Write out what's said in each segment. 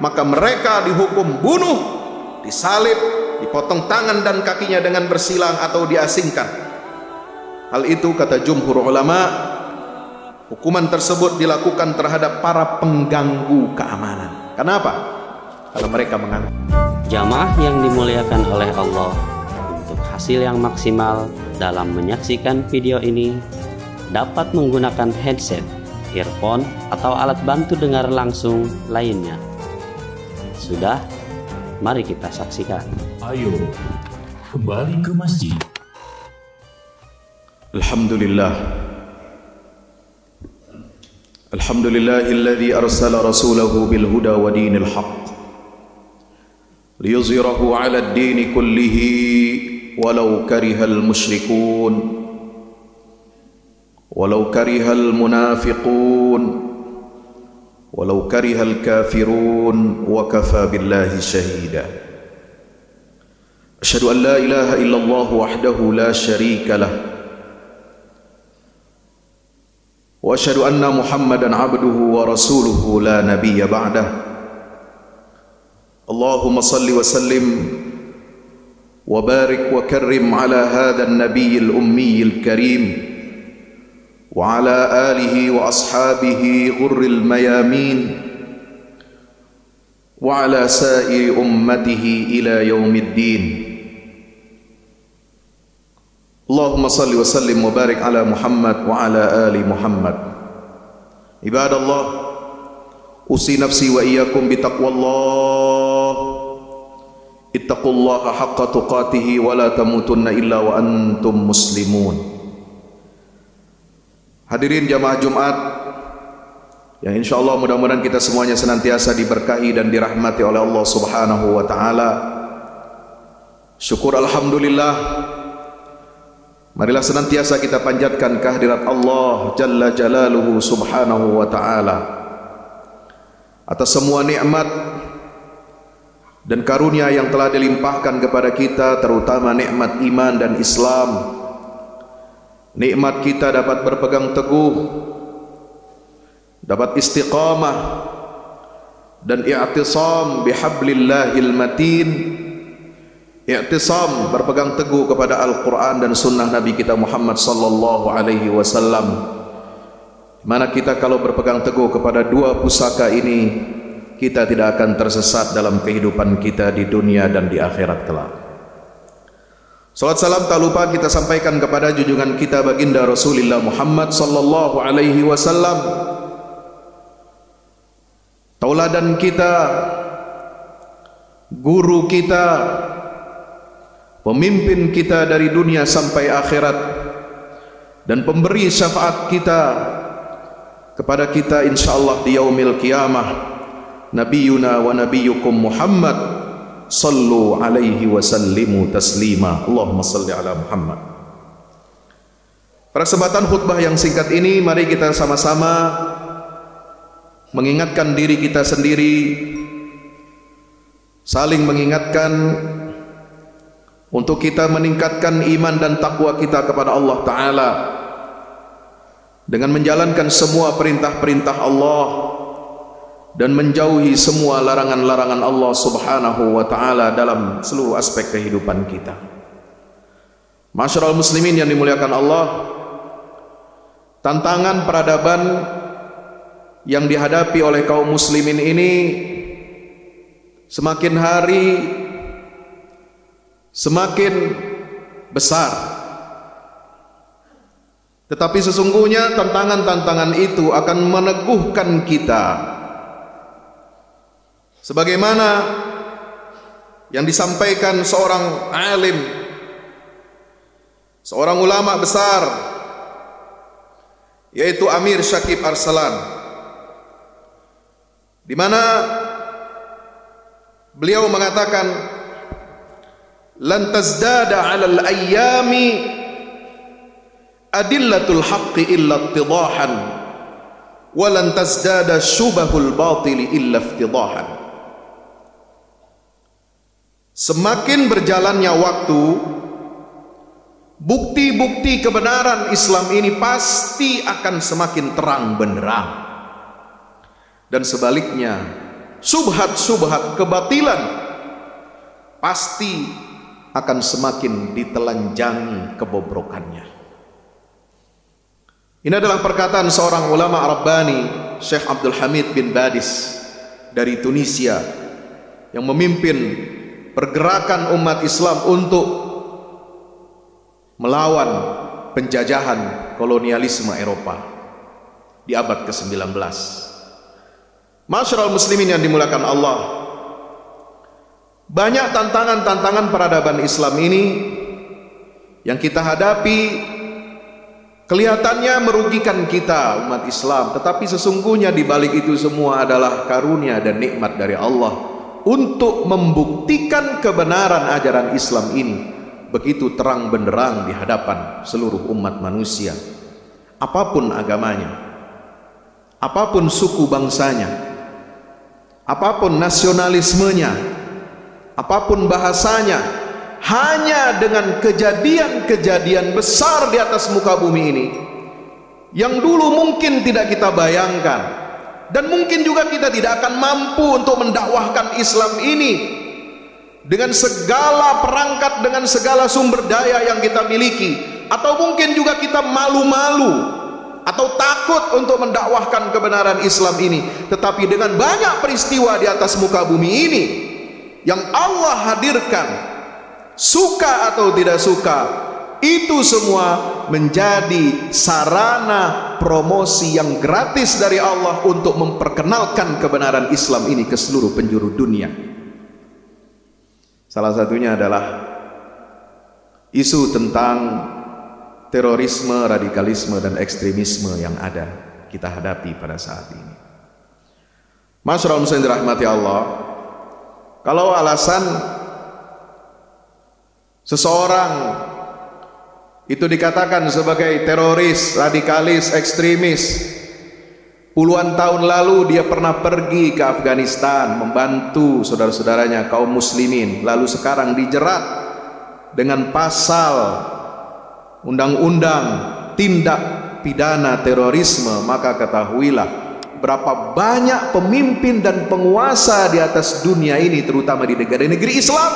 maka mereka dihukum bunuh, disalib, dipotong tangan dan kakinya dengan bersilang atau diasingkan. Hal itu kata jumhur ulama, hukuman tersebut dilakukan terhadap para pengganggu keamanan. Kenapa? Karena mereka mengganggu. Jamaah yang dimuliakan oleh Allah, untuk hasil yang maksimal dalam menyaksikan video ini dapat menggunakan headset, earphone, atau alat bantu dengar langsung lainnya. Sudah, mari kita saksikan. Ayo, kembali ke masjid. Alhamdulillah. Alhamdulillahilladzi arsala rasulahu bil huda wa dinil haqq liyuzhirahu 'ala ad-din kullihi walau karihal musyrikun walau karihal munafiqun walau karihal kafirun wa kafa billahi shahida. Asyhadu an la ilaha illallah wahdahu la syarika lah wa asyhadu anna Muhammadan abduhu wa rasuluhu la nabiyya ba'dah. Allahumma salli wa sallim wa barik wa karrim ala hadha an-nabiyyil ummiyil karim wa ala alihi wa ashabihi ghurril mayamin wa ala sa'iri ummatihi ila yaumiddin. Allahumma salli wa sallim wa barik ala Muhammad wa ala ali Muhammad. Ibadallah, usi nafsi wa iyyakum bitaqwallah. Ittaqullaha haqqa tuqatih wa la tamutunna illa wa antum muslimun. Hadirin jamaah Jumat yang insyaallah mudah-mudahan kita semuanya senantiasa diberkahi dan dirahmati oleh Allah Subhanahu wa taala. Syukur alhamdulillah. Marilah senantiasa kita panjatkan kehadirat Allah Jalla Jalaluhu Subhanahu wa ta'ala atas semua nikmat dan karunia yang telah dilimpahkan kepada kita, terutama nikmat iman dan Islam. Nikmat kita dapat berpegang teguh, dapat istiqamah dan i'tisam bihablillahil matin. I'tisam, berpegang teguh kepada Al-Quran dan sunnah Nabi kita Muhammad sallallahu alaihi wasallam. Mana kita kalau berpegang teguh kepada dua pusaka ini, kita tidak akan tersesat dalam kehidupan kita di dunia dan di akhirat kelak. Salat salam tak lupa kita sampaikan kepada junjungan kita baginda Rasulullah Muhammad sallallahu alaihi wasallam, tauladan kita, guru kita, pemimpin kita dari dunia sampai akhirat, dan pemberi syafaat kita kepada kita insyaallah di yaumil qiyamah, nabiyuna wa nabiyukum Muhammad sallu alaihi wa sallimu taslima. Allahumma salli ala Muhammad. Pada kesempatan khutbah yang singkat ini, mari kita sama-sama mengingatkan diri kita sendiri, saling mengingatkan untuk kita meningkatkan iman dan takwa kita kepada Allah Ta'ala dengan menjalankan semua perintah-perintah Allah dan menjauhi semua larangan-larangan Allah Subhanahu wa Ta'ala dalam seluruh aspek kehidupan kita. Masyarul muslimin yang dimuliakan Allah, tantangan peradaban yang dihadapi oleh kaum muslimin ini semakin hari semakin besar. Tetapi sesungguhnya tantangan-tantangan itu akan meneguhkan kita, sebagaimana yang disampaikan seorang alim, seorang ulama besar, yaitu Amir Syakib Arsalan, di mana beliau mengatakan, lan tazdada 'alal ayyami adillatul haqqi illa ittidahan wa lan tazdada syubahul batili illa iftidahan. Semakin berjalannya waktu, bukti-bukti kebenaran Islam ini pasti akan semakin terang benderang, dan sebaliknya subhat-subhat kebatilan pasti akan semakin ditelanjangi kebobrokannya. Ini adalah perkataan seorang ulama Rabbani, Syekh Abdul Hamid bin Badis dari Tunisia, yang memimpin pergerakan umat Islam untuk melawan penjajahan kolonialisme Eropa di abad ke-19. Masyarul muslimin yang dimuliakan Allah, banyak tantangan-tantangan peradaban Islam ini yang kita hadapi kelihatannya merugikan kita umat Islam, tetapi sesungguhnya di balik itu semua adalah karunia dan nikmat dari Allah untuk membuktikan kebenaran ajaran Islam ini begitu terang benderang di hadapan seluruh umat manusia, apapun agamanya, apapun suku bangsanya, apapun nasionalismenya, apapun bahasanya. Hanya dengan kejadian-kejadian besar di atas muka bumi ini yang dulu mungkin tidak kita bayangkan, dan mungkin juga kita tidak akan mampu untuk mendakwahkan Islam ini dengan segala perangkat, dengan segala sumber daya yang kita miliki, atau mungkin juga kita malu-malu atau takut untuk mendakwahkan kebenaran Islam ini. Tetapi dengan banyak peristiwa di atas muka bumi ini yang Allah hadirkan, suka atau tidak suka, itu semua menjadi sarana promosi yang gratis dari Allah untuk memperkenalkan kebenaran Islam ini ke seluruh penjuru dunia. Salah satunya adalah isu tentang terorisme, radikalisme, dan ekstremisme yang ada kita hadapi pada saat ini. Masyarul muslimin dirahmati Allah, kalau alasan seseorang itu dikatakan sebagai teroris, radikalis, ekstremis, puluhan tahun lalu dia pernah pergi ke Afghanistan membantu saudara-saudaranya kaum muslimin, lalu sekarang dijerat dengan pasal undang-undang tindak pidana terorisme, maka ketahuilah berapa banyak pemimpin dan penguasa di atas dunia ini, terutama di negara-negeri Islam,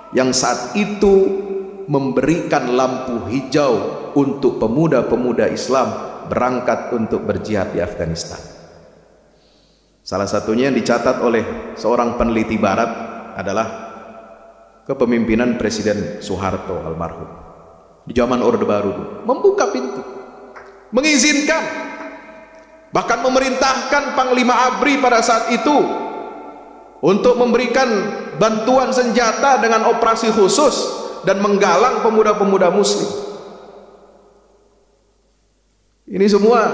yang saat itu memberikan lampu hijau untuk pemuda-pemuda Islam berangkat untuk berjihad di Afghanistan. Salah satunya yang dicatat oleh seorang peneliti barat adalah kepemimpinan Presiden Soeharto almarhum di zaman Orde Baru, membuka pintu, mengizinkan, bahkan memerintahkan Panglima ABRI pada saat itu untuk memberikan bantuan senjata dengan operasi khusus dan menggalang pemuda-pemuda muslim. Ini semua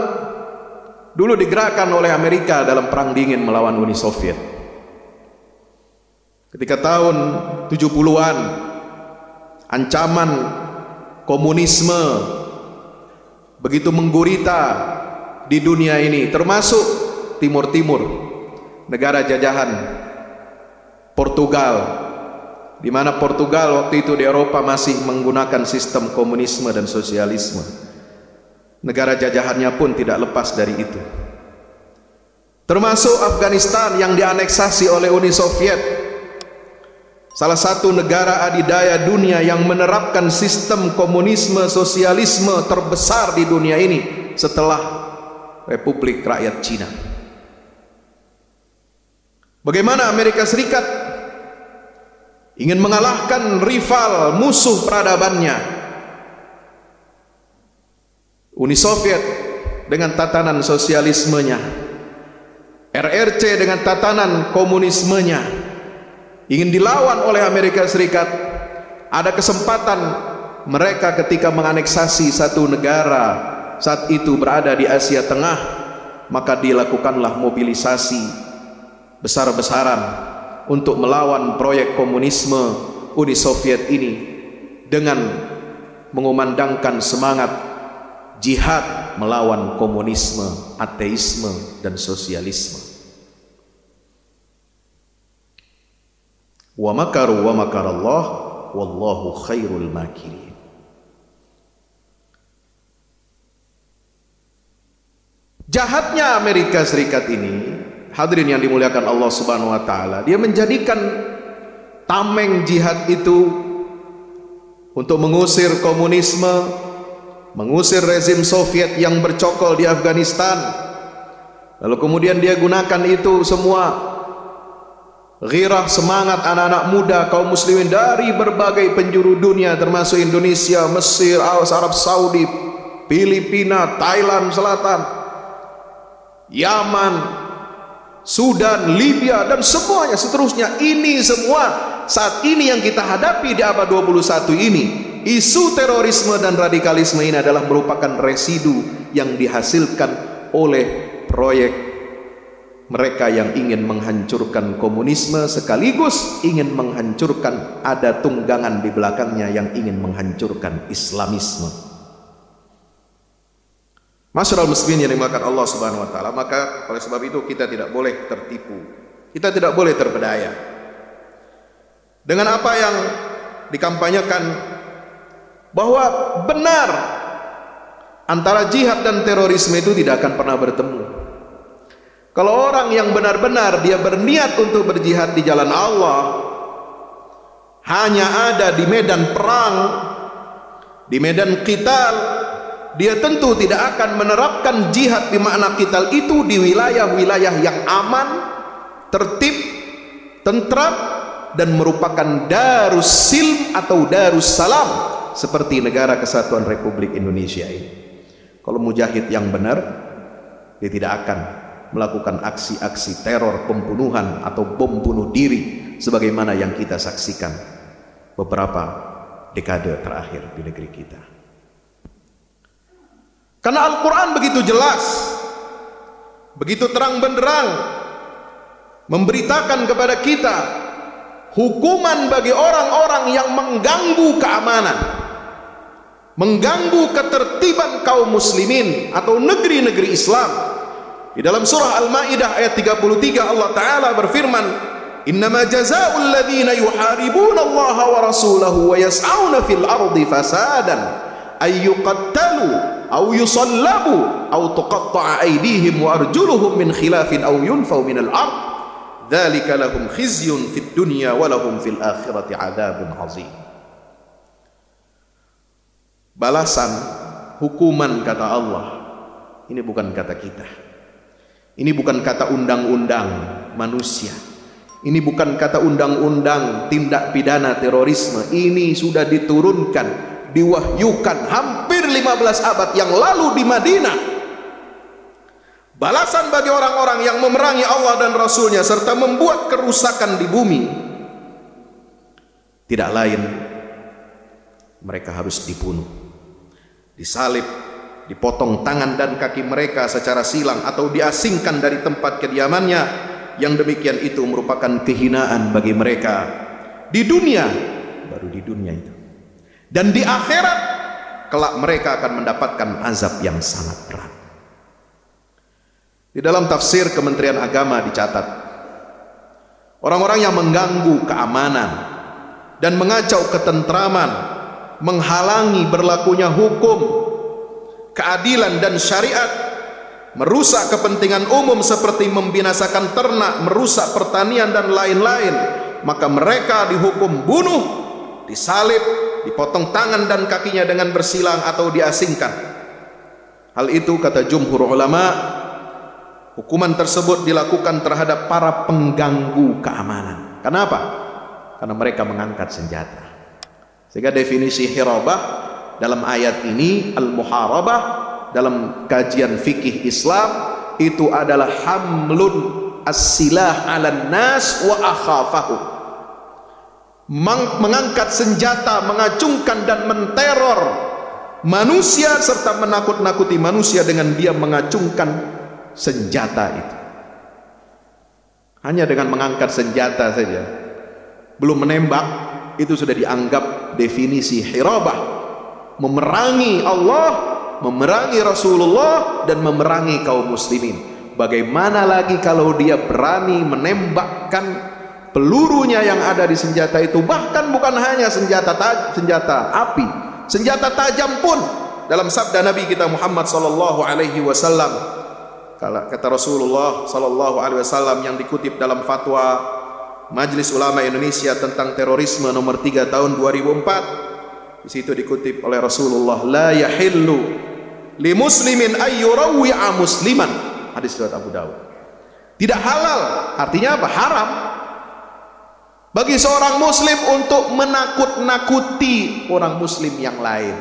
dulu digerakkan oleh Amerika dalam perang dingin melawan Uni Soviet. Ketika tahun 70-an ancaman komunisme begitu menggurita di dunia ini, termasuk Timur-Timur, negara jajahan Portugal, di mana Portugal waktu itu di Eropa masih menggunakan sistem komunisme dan sosialisme. Negara jajahannya pun tidak lepas dari itu. Termasuk Afghanistan yang dianeksasi oleh Uni Soviet, salah satu negara adidaya dunia yang menerapkan sistem komunisme sosialisme terbesar di dunia ini setelah Republik Rakyat Cina. Bagaimana Amerika Serikat ingin mengalahkan rival musuh peradabannya Uni Soviet dengan tatanan sosialismenya, RRC dengan tatanan komunismenya, ingin dilawan oleh Amerika Serikat. Ada kesempatan mereka ketika menganeksasi satu negara saat itu berada di Asia Tengah, maka dilakukanlah mobilisasi besar-besaran untuk melawan proyek komunisme Uni Soviet ini dengan mengumandangkan semangat jihad melawan komunisme, ateisme, dan sosialisme. Wa makaru wa makarallah wallahu khairul makirin. Jahatnya Amerika Serikat ini Hadirin yang dimuliakan Allah Subhanahu wa taala, dia menjadikan tameng jihad itu untuk mengusir komunisme, mengusir rezim Soviet yang bercokol di Afghanistan. Lalu kemudian dia gunakan itu semua, ghirah, semangat anak-anak muda kaum muslimin dari berbagai penjuru dunia, termasuk Indonesia, Mesir, Arab Saudi, Filipina, Thailand Selatan, Yaman, Sudan, Libya, dan semuanya seterusnya. Ini semua saat ini yang kita hadapi di abad 21 ini. Isu terorisme dan radikalisme ini adalah merupakan residu yang dihasilkan oleh proyek mereka yang ingin menghancurkan komunisme, sekaligus ingin menghancurkan, ada tunggangan di belakangnya yang ingin menghancurkan Islamisme. Masyarul muslimin yang dimuliakan Allah Subhanahu wa taala, maka oleh sebab itu kita tidak boleh tertipu. Kita tidak boleh terpedaya dengan apa yang dikampanyekan bahwa benar antara jihad dan terorisme itu tidak akan pernah bertemu. Kalau orang yang benar-benar dia berniat untuk berjihad di jalan Allah hanya ada di medan perang, di medan qital, dia tentu tidak akan menerapkan jihad di makna qital itu di wilayah-wilayah yang aman, tertib, tentram, dan merupakan darus silm atau darus salam seperti negara kesatuan Republik Indonesia ini. Kalau mujahid yang benar, dia tidak akan melakukan aksi-aksi teror, pembunuhan atau bom bunuh diri sebagaimana yang kita saksikan beberapa dekade terakhir di negeri kita. Karena Al-Quran begitu jelas, begitu terang benderang memberitakan kepada kita hukuman bagi orang-orang yang mengganggu keamanan, mengganggu ketertiban kaum muslimin atau negeri-negeri Islam. Di dalam surah Al-Maidah ayat 33 Allah Ta'ala berfirman, innama jazaa'ul ladzina yuharibuna Allah wa rasulahu wa yas'auna fil ardi fasadan ay yuqattalu aw yusallabu aw tuqatta'a aydihim wa arjuluhum min khilafin aw yunfaw minal ard dzalika lahum khizyun fid dunya wa lahum fil akhirati 'adzabun 'adzim. Balasan, hukuman, kata Allah, ini bukan kata kita. Ini bukan kata undang-undang manusia. Ini bukan kata undang-undang tindak pidana terorisme. Ini sudah diturunkan, diwahyukan hampir 15 abad yang lalu di Madinah. Balasan bagi orang-orang yang memerangi Allah dan Rasulnya serta membuat kerusakan di bumi, tidak lain mereka harus dibunuh, disalib, dipotong tangan dan kaki mereka secara silang atau diasingkan dari tempat kediamannya. Yang demikian itu merupakan kehinaan bagi mereka di dunia, baru di dunia itu, dan di akhirat kelak mereka akan mendapatkan azab yang sangat berat. Di dalam tafsir Kementerian Agama dicatat, orang-orang yang mengganggu keamanan dan mengacau ketentraman, menghalangi berlakunya hukum, keadilan dan syariat, merusak kepentingan umum seperti membinasakan ternak, merusak pertanian dan lain-lain, maka mereka dihukum bunuh, disalib, dipotong tangan dan kakinya dengan bersilang atau diasingkan. Hal itu kata jumhur ulama, hukuman tersebut dilakukan terhadap para pengganggu keamanan. Kenapa? Karena mereka mengangkat senjata. Sehingga definisi hirabah dalam ayat ini, al-muharabah dalam kajian fikih Islam itu adalah hamlun as-silah 'alan nas wa akhafahu. Mengangkat senjata, mengacungkan dan menteror manusia serta menakut-nakuti manusia dengan dia mengacungkan senjata itu. Hanya dengan mengangkat senjata saja, belum menembak, itu sudah dianggap definisi hirabah, memerangi Allah, memerangi Rasulullah, dan memerangi kaum muslimin. Bagaimana lagi kalau dia berani menembakkan pelurunya yang ada di senjata itu, bahkan bukan hanya senjata api, senjata tajam pun. Dalam sabda Nabi kita Muhammad sallallahu alaihi wasallam, kata Rasulullah sallallahu alaihi wasallam yang dikutip dalam fatwa Majelis Ulama Indonesia tentang terorisme nomor 3 tahun 2004. Di situ dikutip oleh Rasulullah, la yahillu li muslimin ayyurawi'a musliman. Hadis riwayat Abu Dawud. Tidak halal, artinya apa? Haram bagi seorang muslim untuk menakut-nakuti orang muslim yang lain.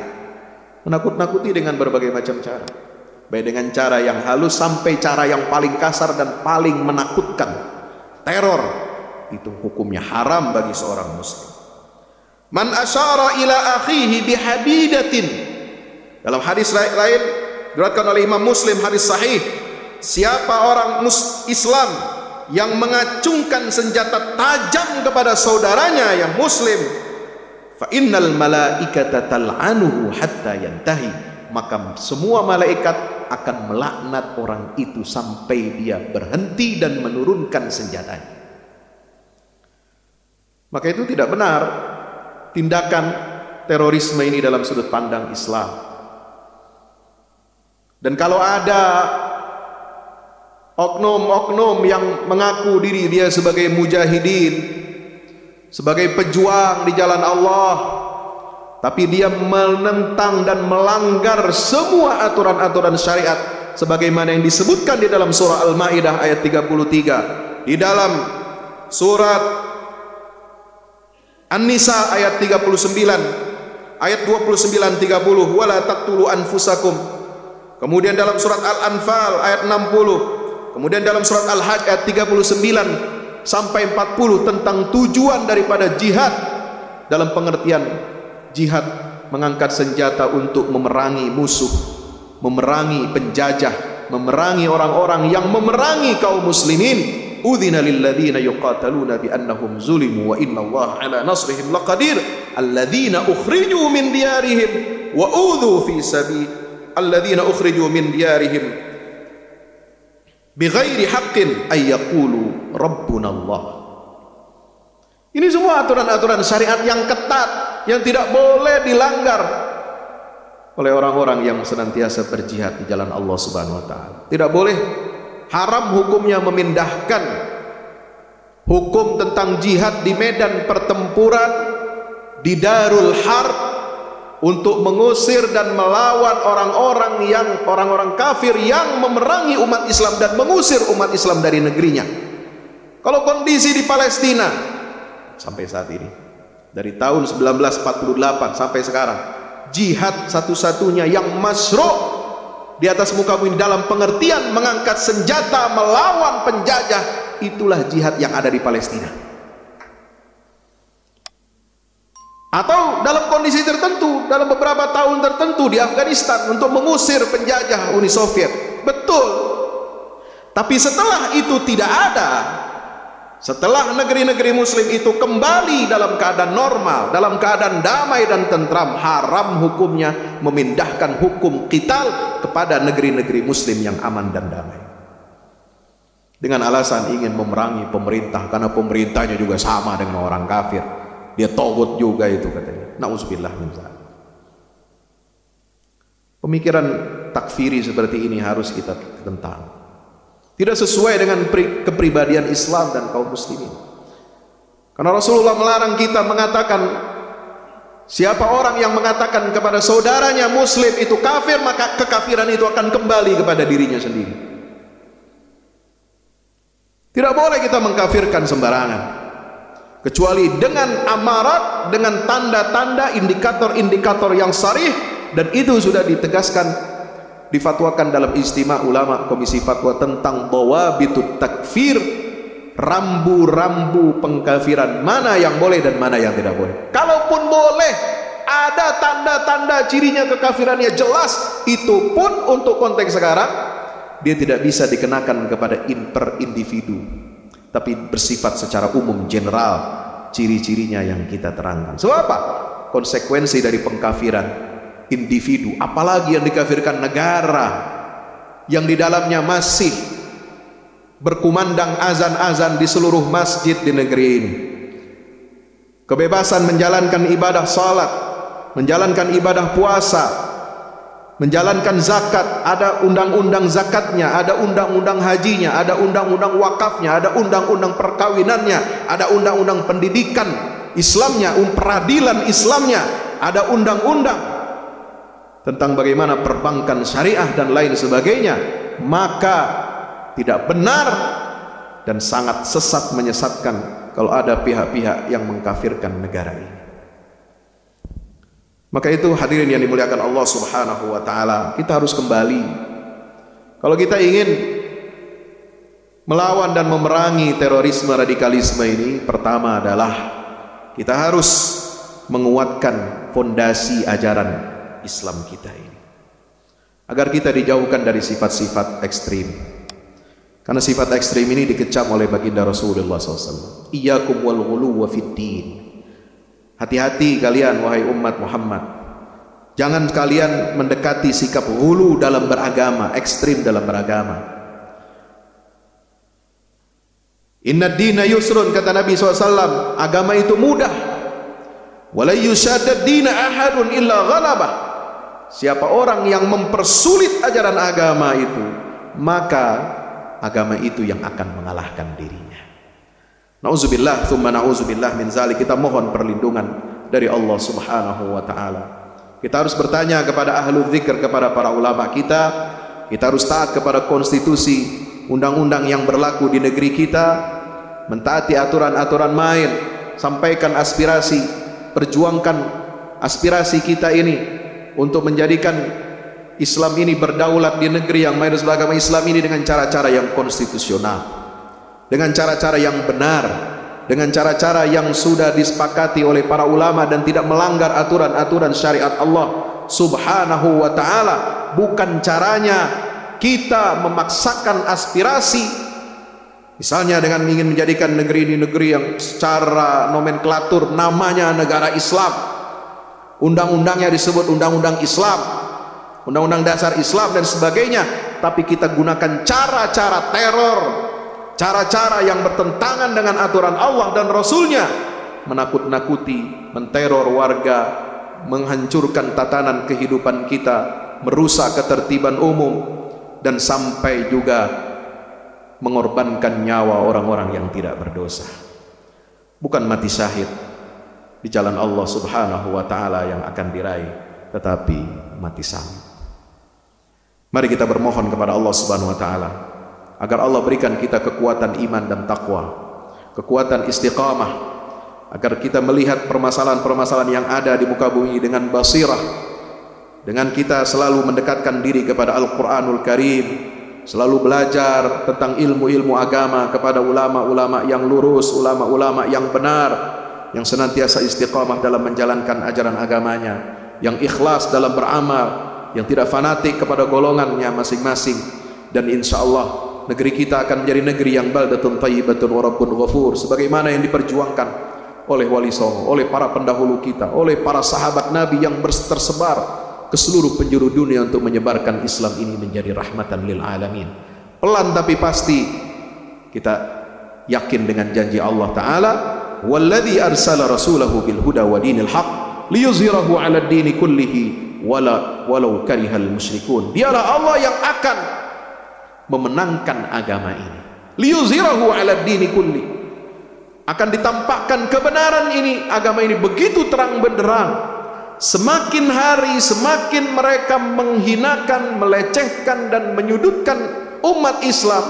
Menakut-nakuti dengan berbagai macam cara, baik dengan cara yang halus sampai cara yang paling kasar dan paling menakutkan. Teror itu hukumnya haram bagi seorang muslim. Man asyara ila akhihi bihadidatin. Dalam hadis lain diriwayatkan oleh Imam Muslim, hadis sahih, siapa orang Islam yang mengacungkan senjata tajam kepada saudaranya yang muslim, fa innal malaikata tal'anuhu hatta yantahi, maka semua malaikat akan melaknat orang itu sampai dia berhenti dan menurunkan senjatanya. Maka itu tidak benar tindakan terorisme ini dalam sudut pandang Islam. Dan kalau ada oknum-oknum yang mengaku diri dia sebagai mujahidin, sebagai pejuang di jalan Allah, tapi dia menentang dan melanggar semua aturan-aturan syariat sebagaimana yang disebutkan di dalam surah Al-Maidah ayat 33, di dalam surat An-Nisa ayat 39, ayat 29-30, wala taqtulu anfusakum. Kemudian dalam surat Al-Anfal ayat 60, kemudian dalam surat Al-Hajj ayat 39 sampai 40 tentang tujuan daripada jihad, dalam pengertian jihad mengangkat senjata untuk memerangi musuh, memerangi penjajah, memerangi orang-orang yang memerangi kaum muslimin. Udzina lil ladzina yuqataluna bi annahum zulimu wa innallaha ala nasrihim laqadir. Alladzina ukhriju min diyarihim wa udzu fi sabil alladzina ukhriju min diyarihim bighairi haqqin ay yaqulu rabbuna Allah. Ini semua aturan-aturan syariat yang ketat yang tidak boleh dilanggar oleh orang-orang yang senantiasa berjihad di jalan Allah Subhanahu wa taala. Tidak boleh. Haram hukumnya memindahkan hukum tentang jihad di medan pertempuran, di Darul Harb, untuk mengusir dan melawan orang-orang kafir yang memerangi umat Islam dan mengusir umat Islam dari negerinya. Kalau kondisi di Palestina sampai saat ini, dari tahun 1948 sampai sekarang, jihad satu-satunya yang masyru' di atas muka bumi dalam pengertian mengangkat senjata melawan penjajah, itulah jihad yang ada di Palestina. Atau dalam kondisi tertentu, dalam beberapa tahun tertentu di Afghanistan untuk mengusir penjajah Uni Soviet. Betul. Tapi setelah itu tidak ada, setelah negeri-negeri muslim itu kembali dalam keadaan normal, dalam keadaan damai dan tentram, haram hukumnya memindahkan hukum qital kepada negeri-negeri muslim yang aman dan damai. Dengan alasan ingin memerangi pemerintah, karena pemerintahnya juga sama dengan orang kafir. Dia togut juga itu katanya. Nauzubillah min dzalik. Pemikiran takfiri seperti ini harus kita tentang. Tidak sesuai dengan kepribadian Islam dan kaum muslimin. Karena Rasulullah melarang kita mengatakan, siapa orang yang mengatakan kepada saudaranya muslim itu kafir, maka kekafiran itu akan kembali kepada dirinya sendiri. Tidak boleh kita mengkafirkan sembarangan, kecuali dengan amarat, dengan tanda-tanda, indikator-indikator yang sarih, dan itu sudah ditegaskan, difatwakan dalam Ijtima' Ulama Komisi Fatwa tentang dhawabitut takfir, rambu-rambu pengkafiran, mana yang boleh dan mana yang tidak boleh. Kalaupun boleh, ada tanda-tanda cirinya kekafirannya jelas, itu pun untuk konteks sekarang dia tidak bisa dikenakan kepada per individu, tapi bersifat secara umum, general, ciri-cirinya yang kita terangkan. Sebab apa? Konsekuensi dari pengkafiran individu, apalagi yang dikafirkan negara yang di dalamnya masih berkumandang azan-azan di seluruh masjid di negeri ini. Kebebasan menjalankan ibadah salat, menjalankan ibadah puasa, menjalankan zakat, ada undang-undang zakatnya, ada undang-undang hajinya, ada undang-undang wakafnya, ada undang-undang perkawinannya, ada undang-undang pendidikan Islamnya, peradilan Islamnya, ada undang-undang tentang bagaimana perbankan syariah dan lain sebagainya, maka tidak benar dan sangat sesat, menyesatkan kalau ada pihak-pihak yang mengkafirkan negara ini. Maka itu hadirin yang dimuliakan Allah Subhanahu wa taala, kita harus kembali. Kalau kita ingin melawan dan memerangi terorisme, radikalisme ini, pertama adalah kita harus menguatkan fondasi ajaran Islam kita ini, agar kita dijauhkan dari sifat-sifat ekstrim. Karena sifat ekstrim ini dikecam oleh baginda Rasulullah SAW. Iyyakum wal ghuluwa fid din. Hati-hati kalian wahai umat Muhammad, jangan kalian mendekati sikap ghulu dalam beragama, ekstrim dalam beragama. Inna dina yusrun, kata Nabi SAW, agama itu mudah. Wala yushadad dina ahadun illa ghalabah. Siapa orang yang mempersulit ajaran agama itu, maka agama itu yang akan mengalahkan dirinya. Nauzubillah, thumma nauzubillah min zalik. Kita mohon perlindungan dari Allah Subhanahu wa taala. Kita harus bertanya kepada ahlu dzikir, kepada para ulama kita. Kita harus taat kepada konstitusi, undang-undang yang berlaku di negeri kita, mentaati aturan-aturan main, sampaikan aspirasi, perjuangkan aspirasi kita ini untuk menjadikan Islam ini berdaulat di negeri yang mayoritas beragama Islam ini dengan cara-cara yang konstitusional, dengan cara-cara yang benar, dengan cara-cara yang sudah disepakati oleh para ulama dan tidak melanggar aturan-aturan syariat Allah Subhanahu wa taala. Bukan caranya kita memaksakan aspirasi, misalnya dengan ingin menjadikan negeri ini negeri yang secara nomenklatur namanya negara Islam, undang-undangnya disebut undang-undang Islam, undang-undang dasar Islam dan sebagainya, tapi kita gunakan cara-cara teror, cara-cara yang bertentangan dengan aturan Allah dan Rasulnya, menakut-nakuti, menteror warga, menghancurkan tatanan kehidupan kita, merusak ketertiban umum, dan sampai juga mengorbankan nyawa orang-orang yang tidak berdosa. Bukan mati syahid di jalan Allah Subhanahu wa taala yang akan diraih, tetapi mati syahid. Mari kita bermohon kepada Allah Subhanahu wa taala agar Allah berikan kita kekuatan iman dan takwa, kekuatan istiqamah, agar kita melihat permasalahan-permasalahan yang ada di muka bumi dengan basirah, dengan kita selalu mendekatkan diri kepada Al-Quranul Karim, selalu belajar tentang ilmu-ilmu agama kepada ulama-ulama yang lurus, ulama-ulama yang benar, yang senantiasa istiqamah dalam menjalankan ajaran agamanya, yang ikhlas dalam beramal, yang tidak fanatik kepada golongannya masing-masing. Dan insya Allah negeri kita akan menjadi negeri yang baldatun thayyibatun wa rabbun ghafur, sebagaimana yang diperjuangkan oleh Wali Songo, oleh para pendahulu kita, oleh para sahabat Nabi yang tersebar ke seluruh penjuru dunia untuk menyebarkan Islam ini menjadi rahmatan lil alamin. Pelan tapi pasti kita yakin dengan janji Allah Ta'ala, walladzi arsala rasulahu bil huda wa dinil haq liyuzhirahu 'ala ad-dini kullihi walau karihal musyrikun. Dialah Allah yang akan memenangkan agama ini. Liyuzhirahu 'ala ad-dini kulli. Akan ditampakkan kebenaran ini, agama ini begitu terang benderang. Semakin hari semakin mereka menghinakan, melecehkan dan menyudutkan umat Islam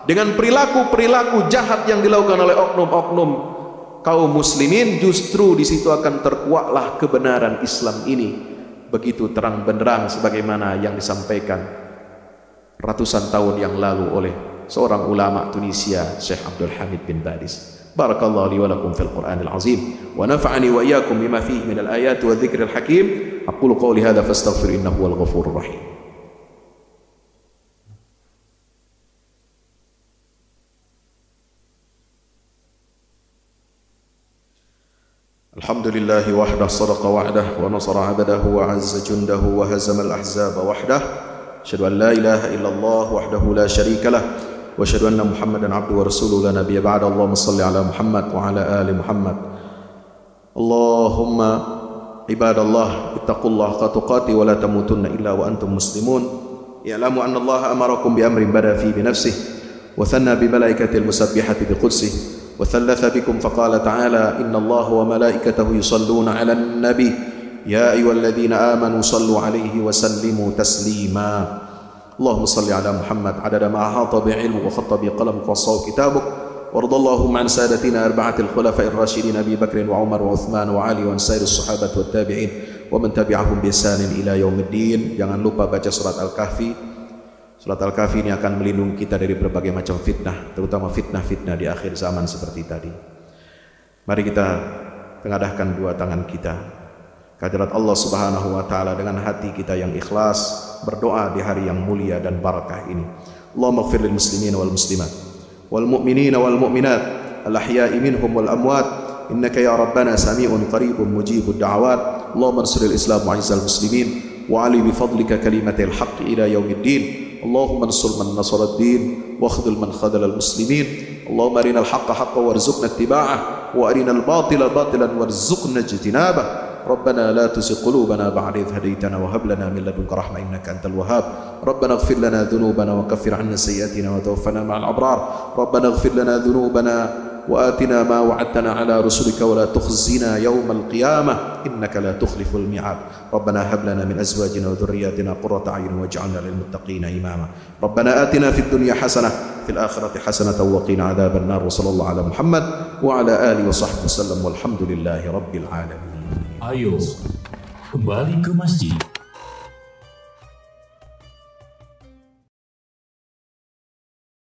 dengan perilaku-perilaku jahat yang dilakukan oleh oknum-oknum kaum muslimin. Justru di situ akan terkuaklah kebenaran Islam ini begitu terang benderang sebagaimana yang disampaikan ratusan tahun yang lalu oleh seorang ulama Tunisia, Syekh Abdul Hamid bin Badis. Barakallahu li wa lakum fil Qur'anil azim wa nafa'ani wa iyyakum bima fihi min al ayati wa dhikril hakim. Aqulu qawli hadha fastaghfir innahu wal ghafurur rahim. Alhamdulillahi wahdah sadaqa wa'dah wa nasara 'abdahu wa 'azza jundahu wa hazama al ahzaba wahdah. Asyhadu an la ilaha illallah wahdahu la syarika lah wa asyhadu anna Muhammadan 'abduhu wa rasuluhu la nabiyya ba'da. Allahumma shalli 'ala Muhammad wa 'ala ali Muhammad. Allahumma Ibadallah, ittaqullaha haqqa tuqatih wa la tamutunna illa wa antum muslimun. Ya'lamu anna Allah amarakum bi amrin bada fi bi nafsihi wa thanna bi malaikatil musabbihati bi qudsih wa thalatha bikum faqala ta'ala inna Allah wa malaikatahu yusalluna 'alan nabi ya ayyuhalladhina amanu sallu 'alaihi wa sallimu taslima. Allahumma salli 'ala Muhammad 'adada ma ahata bi 'ilmu wa khatta bi qalam wa saw kitabuk warḍa Allahumma 'an sadatina arba'atil khulafa'ir rasyidin Abi Bakr wa Umar wa Uthman wa Ali wa sairus sahabat wat tabi'in wa man tabi'ahum bi ihsanin ila yaumiddin. Jangan lupa baca surat Al-Kahfi. Surat Al-Kahfi ini akan melindungi kita dari berbagai macam fitnah, terutama fitnah-fitnah di akhir zaman seperti tadi. Mari kita tengadahkan dua tangan kita ke hadirat Allah Subhanahu wa taala dengan hati kita yang ikhlas, berdoa di hari yang mulia dan barakah ini. Allahumma ighfir lil muslimin wal muslimat wal mu'minin wal mu'minat al ahya'i minhum wal amwat innaka ya rabbana sami'un qaribun mujibud da'awat. Allahumma ansuril islam wa 'izzal muslimin wa 'ali bi fadlika kalimatil haqq ila yaumiddin. Allahumma ansur man nasara ad-din wa khudhul man khadhala al-muslimin. Allahumma arinal haqqa haqqan warzuqna ittiba'ah wa arinal batila batilan warzuqna ijtinabah. Rabbana la tuzigh qulubana ba'da idh hadaytana wa hab lana min ladunka rahmah innaka antal wahhab. Rabbana ighfir lana dhunubana wa kaffir 'anna sayyi'atina wa tawaffana ma'al abrar. Rabbana ighfir lana dhunubana وآتنا ما وعدتنا على رسلك ولا تخزنا يوم القيامة إنك لا تخلف الميعاد. ربنا هب لنا من أزواجنا وذرياتنا قرة أعين واجعلنا للمتقين إماما. ربنا آتنا في الدنيا حسنة في الآخرة حسنة وقنا عذاب النار. وصلى الله على محمد وعلى آله وصحبه وسلم والحمد لله رب العالمين. Ayo kembali ke masjid.